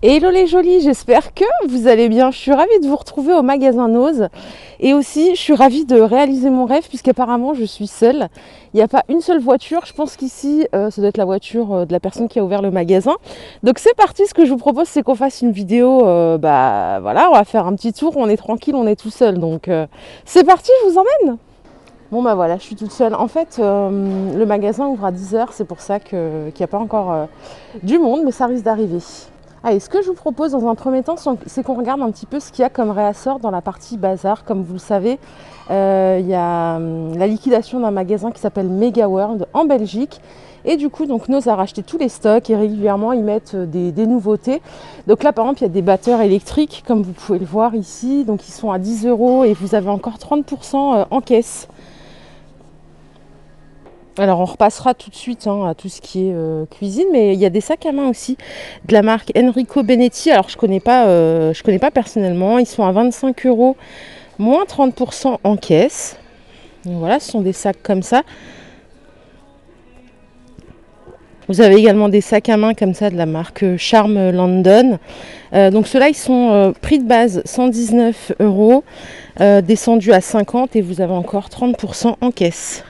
Hello les jolis, j'espère que vous allez bien. Je suis ravie de vous retrouver au magasin Nose et aussi je suis ravie de réaliser mon rêve puisqu'apparemment je suis seule. Il n'y a pas une seule voiture, je pense qu'ici ça doit être la voiture de la personne qui a ouvert le magasin. Donc c'est parti, ce que je vous propose c'est qu'on fasse une vidéo, voilà, on va faire un petit tour, on est tranquille, on est tout seul. Donc c'est parti, je vous emmène. Bon bah voilà, je suis toute seule. En fait, le magasin ouvre à 10 h, c'est pour ça qu'il n'y a pas encore du monde, mais ça risque d'arriver. Allez, ce que je vous propose dans un premier temps, c'est qu'on regarde un petit peu ce qu'il y a comme réassort dans la partie bazar. Comme vous le savez, il y a la liquidation d'un magasin qui s'appelle Mega World en Belgique. Et du coup, donc, Nose a racheté tous les stocks et régulièrement, ils mettent des nouveautés. Donc là, par exemple, il y a des batteurs électriques, comme vous pouvez le voir ici. Donc, ils sont à 10 € et vous avez encore 30% en caisse. Alors on repassera tout de suite à tout ce qui est cuisine, mais il y a des sacs à main aussi de la marque Enrico Benetti. Alors je connais pas personnellement. Ils sont à 25 €, moins 30% en caisse. Donc voilà, ce sont des sacs comme ça. Vous avez également des sacs à main comme ça de la marque Charm London. Donc ceux-là, ils sont prix de base 119 €, descendu à 50 et vous avez encore 30% en caisse.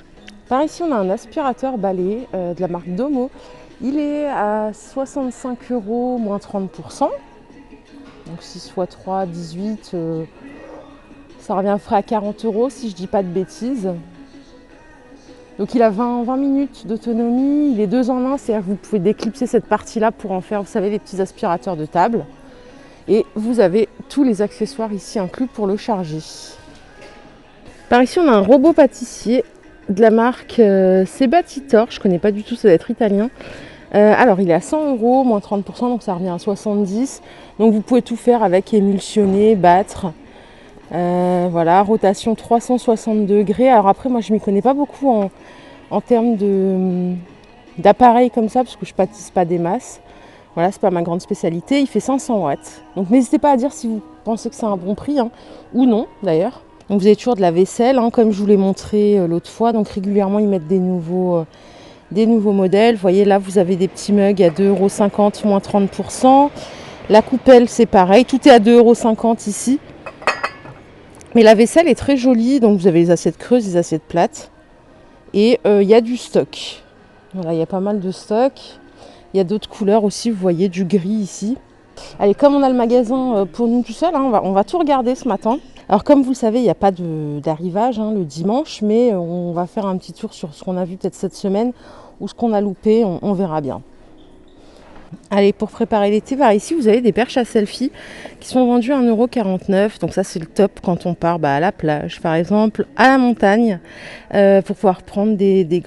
Par ici, on a un aspirateur balai de la marque Domo. Il est à 65 €, moins 30%. Donc 6 x 3, 18. Ça revient frais à 40 € si je ne dis pas de bêtises. Donc il a 20 minutes d'autonomie. Il est 2 en 1, c'est-à-dire que vous pouvez déclipser cette partie-là pour en faire, vous savez, les petits aspirateurs de table. Et vous avez tous les accessoires ici inclus pour le charger. Par ici, on a un robot pâtissier de la marque Sebatitor, je connais pas du tout, ça doit être italien. Alors il est à 100 €, moins 30%, donc ça revient à 70. Donc vous pouvez tout faire avec émulsionner, battre. Voilà, rotation 360 degrés. Alors après, moi je m'y connais pas beaucoup en termes d'appareils comme ça, parce que je pâtisse pas des masses. Voilà, c'est pas ma grande spécialité. Il fait 500 watts. Donc n'hésitez pas à dire si vous pensez que c'est un bon prix, ou non d'ailleurs. Donc vous avez toujours de la vaisselle, comme je vous l'ai montré l'autre fois. Donc régulièrement, ils mettent des nouveaux modèles. Vous voyez, là, vous avez des petits mugs à 2,50 €, moins 30%. La coupelle, c'est pareil. Tout est à 2,50 € ici. Mais la vaisselle est très jolie. Donc vous avez les assiettes creuses, les assiettes plates. Et il y a du stock. Voilà, il y a pas mal de stock. Il y a d'autres couleurs aussi. Vous voyez du gris ici. Allez, comme on a le magasin pour nous tout seul, on va tout regarder ce matin. Alors comme vous le savez, il n'y a pas d'arrivage le dimanche, mais on va faire un petit tour sur ce qu'on a vu peut-être cette semaine ou ce qu'on a loupé, on verra bien. Allez, pour préparer l'été, par ici, vous avez des perches à selfie qui sont vendues à 1,49 €. Donc ça, c'est le top quand on part à la plage, par exemple, à la montagne, pour pouvoir prendre des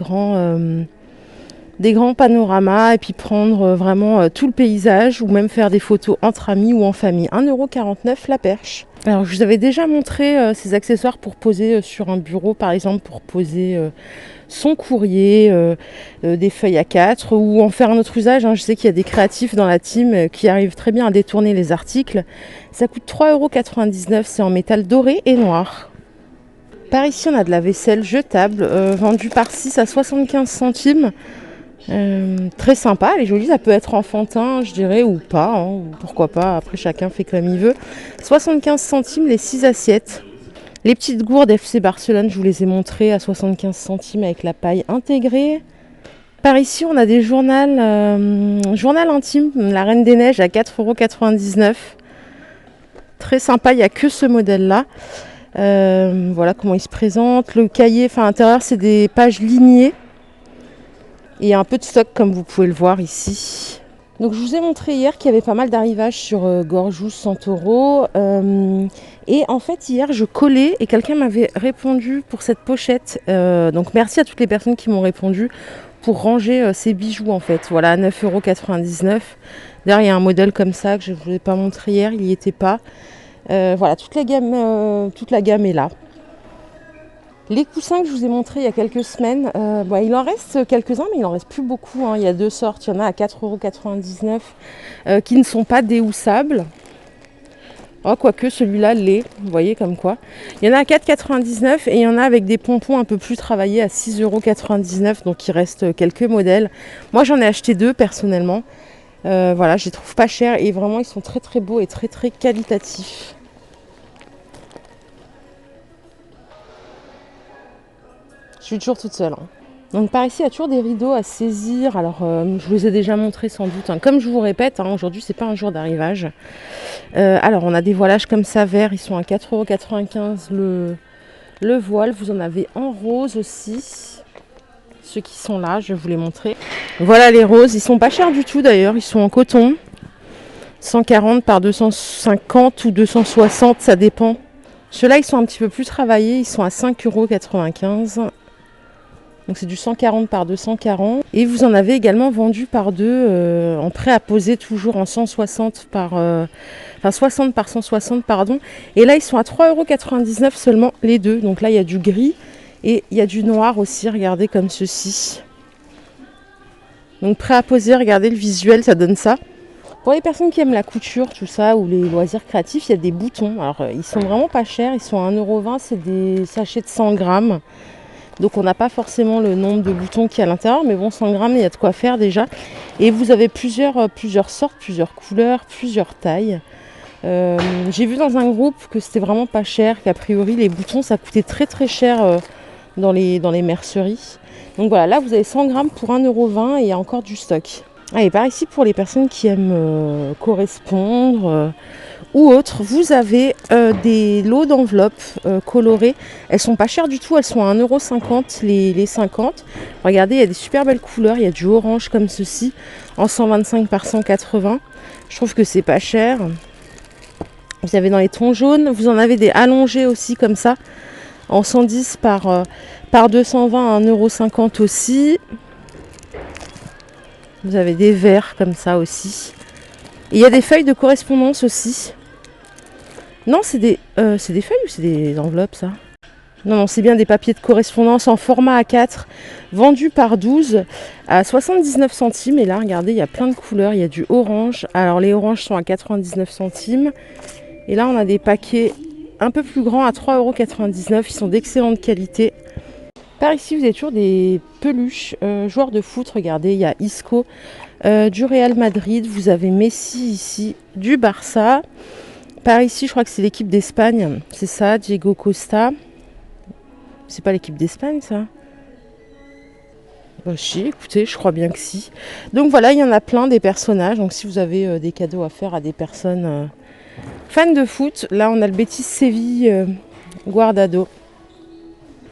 grands panoramas et puis prendre vraiment tout le paysage ou même faire des photos entre amis ou en famille. 1,49 € la perche. Alors je vous avais déjà montré ces accessoires pour poser sur un bureau, par exemple pour poser son courrier, des feuilles A4 ou en faire un autre usage. Je sais qu'il y a des créatifs dans la team qui arrivent très bien à détourner les articles. Ça coûte 3,99 €, c'est en métal doré et noir. Par ici on a de la vaisselle jetable vendue par 6 à 75 centimes. Très sympa, elle est jolie, ça peut être enfantin je dirais ou pas, pourquoi pas, après chacun fait comme il veut. 75 centimes les 6 assiettes. Les petites gourdes FC Barcelone, je vous les ai montrées à 75 centimes avec la paille intégrée. Par ici on a des journal intime, la Reine des Neiges à 4,99 €. Très sympa, il n'y a que ce modèle là. Voilà comment il se présente. Le cahier, à l'intérieur c'est des pages lignées. Et il y a un peu de stock comme vous pouvez le voir ici. Donc je vous ai montré hier qu'il y avait pas mal d'arrivages sur Gorjous, Santoro. Et en fait hier je collais et quelqu'un m'avait répondu pour cette pochette. Donc merci à toutes les personnes qui m'ont répondu pour ranger ces bijoux en fait. Voilà, à 9,99 €. D'ailleurs il y a un modèle comme ça que je ne vous ai pas montré hier, il n'y était pas. Voilà, toute la gamme est là. Les coussins que je vous ai montrés il y a quelques semaines, il en reste quelques-uns, mais il n'en reste plus beaucoup. Il y a deux sortes, il y en a à 4,99 € qui ne sont pas déhoussables. Quoique celui-là l'est, vous voyez comme quoi. Il y en a à 4,99 € et il y en a avec des pompons un peu plus travaillés à 6,99 €. Donc il reste quelques modèles. Moi j'en ai acheté deux personnellement. Voilà, je les trouve pas chers et vraiment ils sont très très beaux et très très qualitatifs. Je suis toujours toute seule, hein. Donc par ici, il y a toujours des rideaux à saisir. Alors, je vous ai déjà montré sans doute, hein. Comme je vous répète, hein, aujourd'hui, c'est pas un jour d'arrivage. Alors, on a des voilages comme ça, verts. Ils sont à 4,95 € le voile. Vous en avez en rose aussi. Ceux qui sont là, je vais vous les montrer. Voilà les roses. Ils sont pas chers du tout d'ailleurs. Ils sont en coton. 140 par 250 ou 260, ça dépend. Ceux-là, ils sont un petit peu plus travaillés. Ils sont à 5,95 €. Donc c'est du 140 par 240. Et vous en avez également vendu par deux en prêt à poser, toujours en 160 par... enfin 60 par 160, pardon. Et là, ils sont à 3,99 € seulement les deux. Donc là, il y a du gris et il y a du noir aussi, regardez, comme ceci. Donc prêt à poser, regardez le visuel, ça donne ça. Pour les personnes qui aiment la couture, tout ça, ou les loisirs créatifs, il y a des boutons. Alors, ils sont vraiment pas chers, ils sont à 1,20 €, c'est des sachets de 100 grammes. Donc on n'a pas forcément le nombre de boutons qu'il y a à l'intérieur, mais bon, 100 grammes, il y a de quoi faire déjà. Et vous avez plusieurs sortes, plusieurs couleurs, plusieurs tailles. J'ai vu dans un groupe que c'était vraiment pas cher, qu'a priori les boutons ça coûtait très très cher dans les merceries. Donc voilà, là vous avez 100 grammes pour 1,20 € et il y a encore du stock. Et par ici, pour les personnes qui aiment correspondre ou autre, vous avez des lots d'enveloppes colorées. Elles sont pas chères du tout, elles sont à 1,50 € les 50. Regardez, il y a des super belles couleurs, il y a du orange comme ceci en 125 par 180. Je trouve que c'est pas cher. Vous avez dans les tons jaunes, vous en avez des allongés aussi comme ça en 110 par 220 à 1,50 € aussi. Vous avez des verts comme ça aussi. Et il y a des feuilles de correspondance aussi. Non, c'est des feuilles ou c'est des enveloppes, ça? Non, c'est bien des papiers de correspondance en format A4, vendus par 12 à 79 centimes. Et là, regardez, il y a plein de couleurs. Il y a du orange. Alors, les oranges sont à 99 centimes. Et là, on a des paquets un peu plus grands à 3,99 €. Ils sont d'excellente qualité. Par ici, vous avez toujours des peluches joueurs de foot. Regardez, il y a Isco du Real Madrid. Vous avez Messi ici, du Barça. Par ici, je crois que c'est l'équipe d'Espagne. C'est ça, Diego Costa. C'est pas l'équipe d'Espagne, ça? Bah si, écoutez, je crois bien que si. Donc voilà, il y en a plein des personnages. Donc si vous avez des cadeaux à faire à des personnes fans de foot, là on a le Betis Séville Guardado.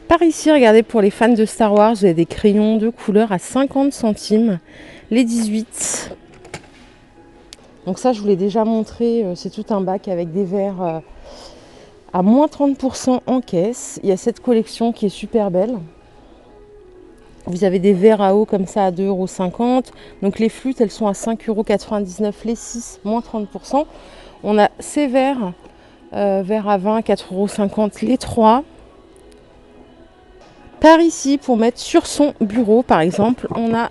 Par ici, regardez, pour les fans de Star Wars, vous avez des crayons de couleur à 50 centimes, les 18. Donc ça, je vous l'ai déjà montré, c'est tout un bac avec des verres à moins 30% en caisse. Il y a cette collection qui est super belle. Vous avez des verres à eau comme ça à 2,50 €. Donc les flûtes, elles sont à 5,99 € les 6, moins 30%. On a ces verres, verres à vin, 4,50 € les 3. Par ici, pour mettre sur son bureau, par exemple, on a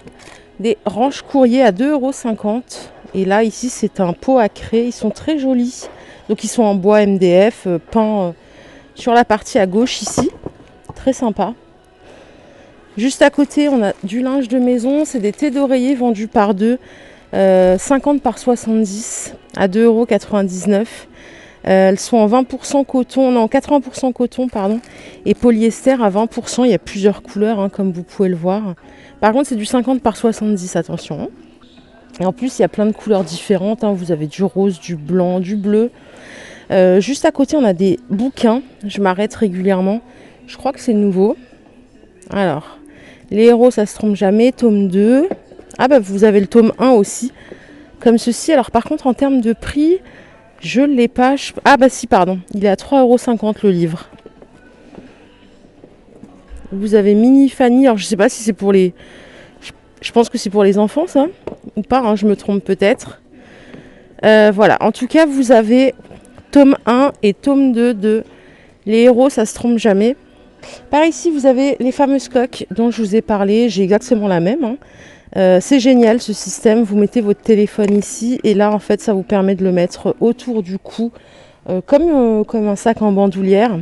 des ranges courriers à 2,50 €. Et là, ici, c'est un pot à craie. Ils sont très jolis. Donc, ils sont en bois MDF, peints sur la partie à gauche ici. Très sympa. Juste à côté, on a du linge de maison. C'est des thés d'oreiller vendus par deux. 50 par 70 à 2,99 €. Elles sont en 20% coton, non 80% coton pardon, et polyester à 20%. Il y a plusieurs couleurs hein, comme vous pouvez le voir. Par contre c'est du 50 par 70, attention. Et en plus il y a plein de couleurs différentes, hein. Vous avez du rose, du blanc, du bleu. Juste à côté on a des bouquins, je m'arrête régulièrement. Je crois que c'est nouveau. Alors, les héros ça se trompe jamais, tome 2. Ah bah vous avez le tome 1 aussi, comme ceci. Alors par contre en termes de prix, je ne l'ai pas. Ah bah si, pardon. Il est à 3,50 € le livre. Vous avez Mini Fanny. Alors je ne sais pas si c'est pour les... Je pense que c'est pour les enfants ça. Ou pas, hein, je me trompe peut-être. Voilà. En tout cas, vous avez tome 1 et tome 2 de Les héros, ça se trompe jamais. Par ici, vous avez les fameuses coques dont je vous ai parlé. J'ai exactement la même. Hein. C'est génial ce système, vous mettez votre téléphone ici et là en fait ça vous permet de le mettre autour du cou comme un sac en bandoulière.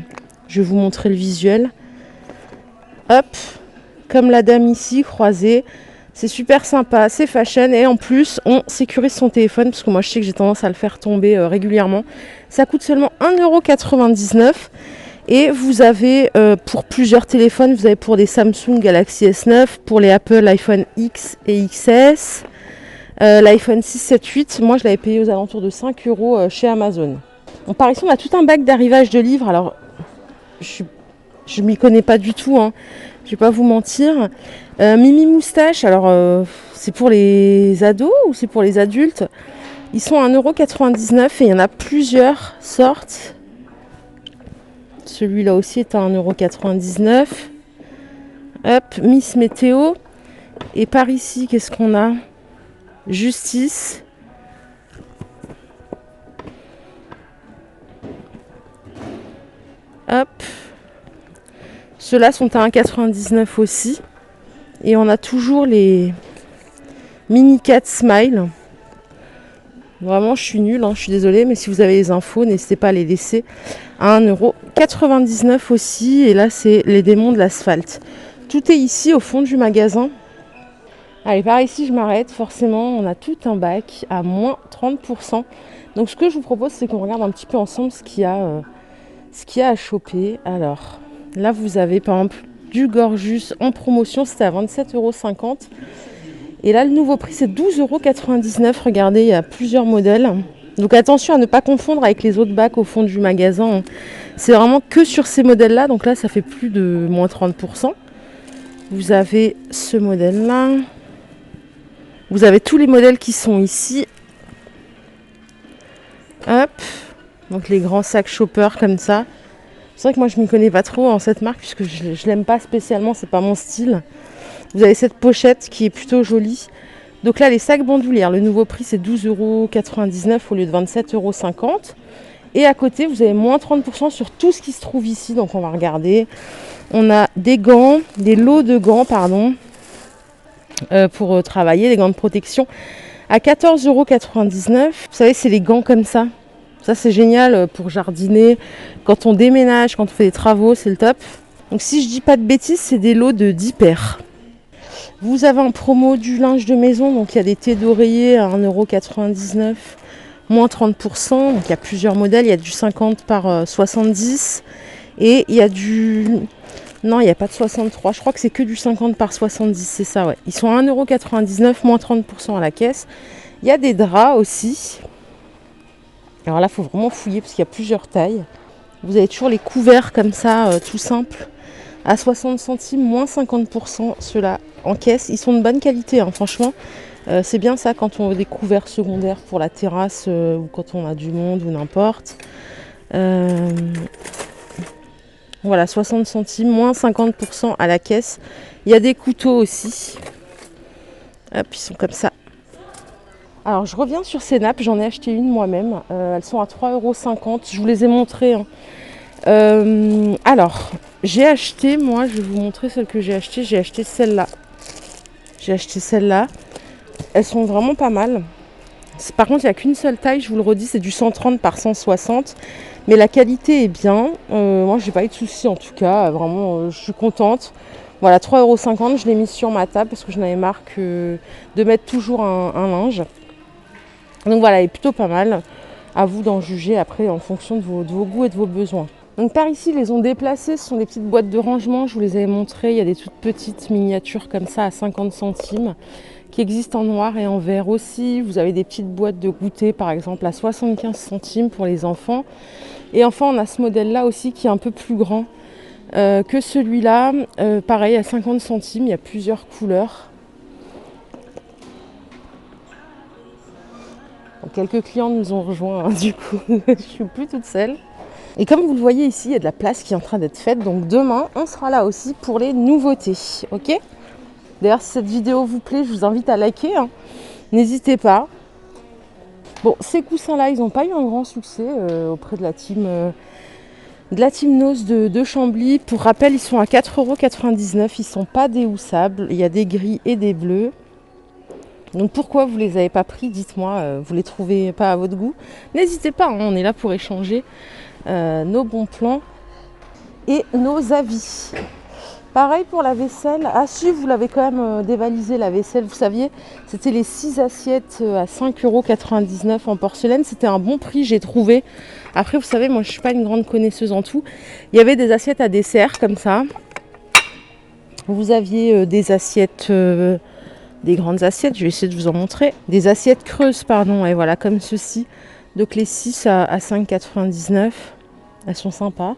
Je vais vous montrer le visuel. Hop, comme la dame ici croisée, C'est super sympa, c'est fashion et en plus on sécurise son téléphone parce que moi je sais que j'ai tendance à le faire tomber régulièrement. Ça coûte seulement 1,99 € et vous avez pour plusieurs téléphones, vous avez pour des Samsung Galaxy S9, pour les Apple iPhone X et XS, l'iPhone 6, 7, 8, moi je l'avais payé aux alentours de 5 € chez Amazon. Donc par ici on a tout un bac d'arrivage de livres, alors je m'y connais pas du tout, hein. Je vais pas vous mentir. Mimi Moustache, alors c'est pour les ados ou c'est pour les adultes? Ils sont à 1,99 € et il y en a plusieurs sortes. Celui-là aussi est à 1,99 €. Hop, Miss Météo. Et par ici, qu'est-ce qu'on a? Justice. Hop. Ceux-là sont à 1,99 € aussi. Et on a toujours les Mini Cat Smile. Vraiment, je suis nulle, hein, je suis désolée, mais si vous avez les infos, n'hésitez pas à les laisser à 1,99 € aussi. Et là, c'est les démons de l'asphalte. Tout est ici au fond du magasin. Allez, par ici, je m'arrête. Forcément, on a tout un bac à moins 30%. Donc, ce que je vous propose, c'est qu'on regarde un petit peu ensemble ce qu'il y a à choper. Alors, là, vous avez par exemple du Gorgeous en promotion, c'était à 27,50 €. Et là, le nouveau prix, c'est 12,99 €. Regardez, il y a plusieurs modèles. Donc attention à ne pas confondre avec les autres bacs au fond du magasin. C'est vraiment que sur ces modèles-là. Donc là, ça fait plus de moins 30%. Vous avez ce modèle-là. Vous avez tous les modèles qui sont ici. Hop. Donc les grands sacs Shopper comme ça. C'est vrai que moi, je ne m'y connais pas trop en cette marque puisque je ne l'aime pas spécialement. C'est pas mon style. Vous avez cette pochette qui est plutôt jolie. Donc là, les sacs bandoulières, le nouveau prix, c'est 12,99 € au lieu de 27,50 €. Et à côté, vous avez moins 30% sur tout ce qui se trouve ici. Donc on va regarder. On a des gants, des lots de gants, pardon, pour travailler, des gants de protection à 14,99 €. Vous savez, c'est les gants comme ça. Ça, c'est génial pour jardiner. Quand on déménage, quand on fait des travaux, c'est le top. Donc si je dis pas de bêtises, c'est des lots de 10 paires. Vous avez en promo du linge de maison, donc il y a des thés d'oreiller à 1,99 €, moins 30%. Donc il y a plusieurs modèles, il y a du 50 par 70 et il y a du... Non, il n'y a pas de 63, je crois que c'est que du 50 par 70, c'est ça, ouais. Ils sont à 1,99 €, moins 30% à la caisse. Il y a des draps aussi. Alors là, il faut vraiment fouiller parce qu'il y a plusieurs tailles. Vous avez toujours les couverts comme ça, tout simple. À 60 centimes, moins 50%, ceux-là en caisse. Ils sont de bonne qualité, hein, franchement. C'est bien ça quand on veut des couverts secondaires pour la terrasse ou quand on a du monde ou n'importe. Voilà, 60 centimes, moins 50% à la caisse. Il y a des couteaux aussi. Hop, ils sont comme ça. Alors, je reviens sur ces nappes. J'en ai acheté une moi-même. Elles sont à 3,50 €. Je vous les ai montrées, hein. Alors, j'ai acheté, moi, je vais vous montrer celle que j'ai achetée. J'ai acheté celle-là. Elles sont vraiment pas mal. Par contre, il n'y a qu'une seule taille, je vous le redis, c'est du 130 par 160. Mais la qualité est bien. Moi, j'ai pas eu de soucis en tout cas. Vraiment, je suis contente. Voilà, 3,50 €. Je l'ai mis sur ma table parce que j'en avais marre de mettre toujours un linge. Donc voilà, elle est plutôt pas mal. À vous d'en juger après en fonction de vos goûts et de vos besoins. Donc par ici, ils les ont déplacés. Ce sont des petites boîtes de rangement. Je vous les avais montrées. Il y a des toutes petites miniatures comme ça à 50 centimes qui existent en noir et en vert aussi. Vous avez des petites boîtes de goûter par exemple à 75 centimes pour les enfants. Et enfin, on a ce modèle-là aussi qui est un peu plus grand que celui-là. Pareil, à 50 centimes. Il y a plusieurs couleurs. Donc, quelques clients nous ont rejoints. Hein, du coup, je ne suis plus toute seule. Et comme vous le voyez ici, il y a de la place qui est en train d'être faite. Donc demain, on sera là aussi pour les nouveautés. Ok ? D'ailleurs, si cette vidéo vous plaît, je vous invite à liker. Hein. N'hésitez pas. Bon, ces coussins-là, ils n'ont pas eu un grand succès auprès de la team Nose de Chambly. Pour rappel, ils sont à 4,99 €. Ils ne sont pas déhoussables. Il y a des gris et des bleus. Donc pourquoi vous ne les avez pas pris? Dites-moi, vous ne les trouvez pas à votre goût? N'hésitez pas, hein, on est là pour échanger nos bons plans et nos avis. Pareil pour la vaisselle. Ah si, vous l'avez quand même dévalisé la vaisselle. Vous saviez, c'était les 6 assiettes à 5,99 € en porcelaine. C'était un bon prix, j'ai trouvé. Après, vous savez, moi, je suis pas une grande connaisseuse en tout. Il y avait des assiettes à dessert, comme ça. Vous aviez des assiettes, des grandes assiettes. Je vais essayer de vous en montrer. Des assiettes creuses, pardon. Et voilà, comme ceci. Donc les 6 à 5,99 €. Elles sont sympas.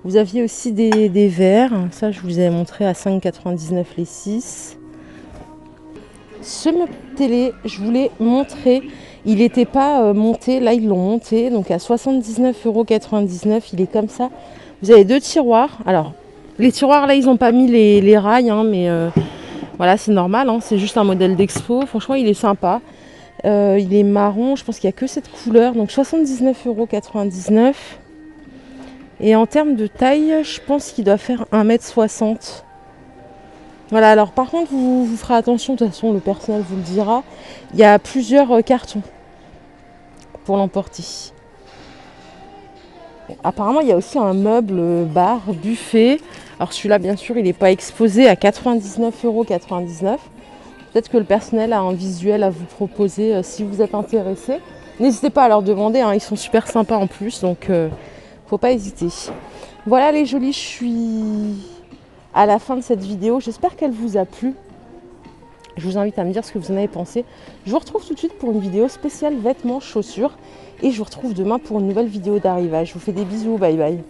Vous aviez aussi des verres, ça je vous ai montré à 5,99 € les 6. Ce meuble télé, je voulais montrer, il n'était pas monté, là ils l'ont monté, donc à 79,99 €, il est comme ça. Vous avez 2 tiroirs, alors les tiroirs là ils n'ont pas mis les rails, hein, mais voilà c'est normal, hein, c'est juste un modèle d'expo, franchement il est sympa. Il est marron, je pense qu'il n'y a que cette couleur, donc 79,99 €. Et en termes de taille, je pense qu'il doit faire 1,60 m. Voilà, alors par contre, vous ferez attention, de toute façon, le personnel vous le dira. Il y a plusieurs cartons pour l'emporter. Apparemment, il y a aussi un meuble bar, buffet. Alors celui-là, bien sûr, il n'est pas exposé à 99,99 €. Peut-être que le personnel a un visuel à vous proposer si vous êtes intéressé. N'hésitez pas à leur demander, hein, ils sont super sympas en plus, donc faut pas hésiter. Voilà les jolis, je suis à la fin de cette vidéo. J'espère qu'elle vous a plu. Je vous invite à me dire ce que vous en avez pensé. Je vous retrouve tout de suite pour une vidéo spéciale vêtements, chaussures. Et je vous retrouve demain pour une nouvelle vidéo d'arrivage. Je vous fais des bisous, bye bye.